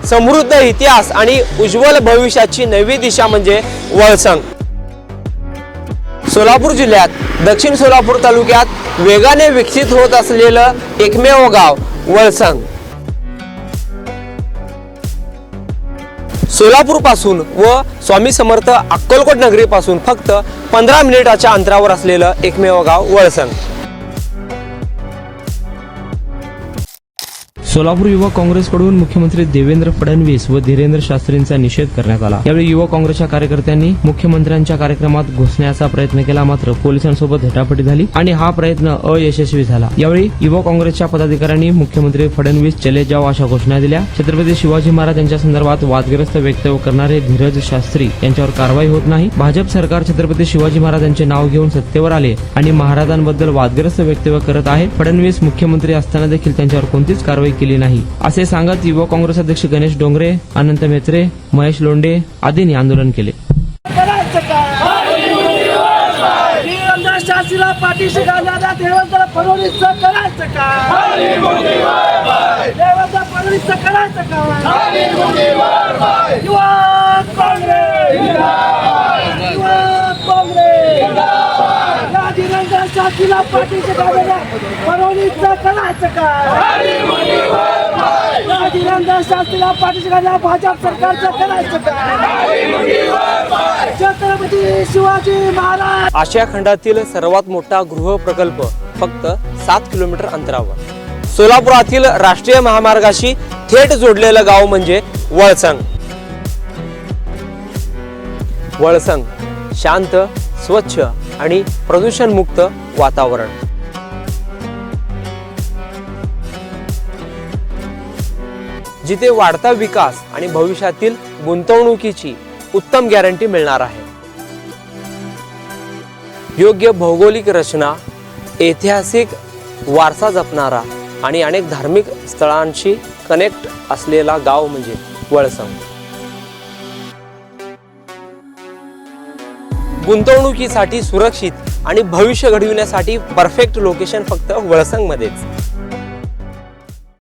समृद्ध इतिहास आणि उज्ज्वल भविष्याची नवी दिशा म्हणजे वळसंग। सोलापूर जिल्ह्यात दक्षिण सोलापूर तालुक्यात वेगाने विकसित होत असलेलं एकमेव गाव वळसंग। सोलापूर पासून व स्वामी समर्थ अक्कलकोट नगरी पासून फक्त 15 मिनिटाच्या अंतरावर असलेलं एकमेव गाव वळसंग। सोलापूर युवक काँग्रेसकडून मुख्यमंत्री देवेंद्र फडणवीस व धीरेंद्र शास्त्रींचा निषेध करण्यात आला। यावेळी युवक काँग्रेसच्या कार्यकर्त्यांनी मुख्यमंत्र्यांच्या कार्यक्रमात घुसण्याचा प्रयत्न केला, मात्र पोलिसांसोबत झटापटी झाली आणि हा प्रयत्न अयशस्वी झाला। यावेळी युवक काँग्रेसच्या पदाधिकाऱ्यांनी मुख्यमंत्री फडणवीस चले जाओ अशा घोषणा दिल्या। छत्रपती शिवाजी महाराज यांच्या संदर्भात वादग्रस्त वक्तव्य करणारे धीरज शास्त्री यांच्यावर कारवाई होत नाही। भाजप सरकार छत्रपती शिवाजी महाराज यांचे नाव घेऊन सत्तेवर आले आणि महाराजांबद्दल वादग्रस्त वक्तव्य करत आहे। फडणवीस मुख्यमंत्री असताना देखील त्यांच्यावर कोणतीच कारवाई केली नाही असे सांगत युवक काँग्रेस अध्यक्ष गणेश डोंगरे, अनंत मेत्रे, महेश लोंढे आदींनी आंदोलन केले। शास्त्रीला पाठीशी घालणारा देवेंद्र फडणवीसचं करायचं का? देवेंद्र फडणवीसचं करायचं का? युवक काँग्रेस, युवक काँग्रेस, या धीरेंद्र शास्त्रीला पाठीशी घालणारा फडणवीसचं करायचं का? या धीरेंद्र शास्त्रीला पाठीशी घालणारा भाजप सरकारचं करायचं का? छत्रपती शिवाजी महाराज। आशिया खंडातील सर्वात मोठा गृह प्रकल्प फक्त 7 किलोमीटर अंतरावर। सोलापुरातील राष्ट्रीय महामार्गाशी थेट जोडलेलं गाव म्हणजे वळसंग। वळसंग शांत, स्वच्छ आणि प्रदूषण मुक्त वातावरण। जिथे वाढता विकास आणि भविष्यातील गुंतवणुकीची उत्तम गॅरंटी मिळणार आहे। योग्य भौगोलिक रचना, ऐतिहासिक वारसा जपणारा आणि अनेक धार्मिक स्थळांशी कनेक्ट असलेला गाव म्हणजे वळसंग। गुंतवणुकीसाठी सुरक्षित आणि भविष्य घडविण्यासाठी परफेक्ट लोकेशन फक्त वळसंग मध्येच।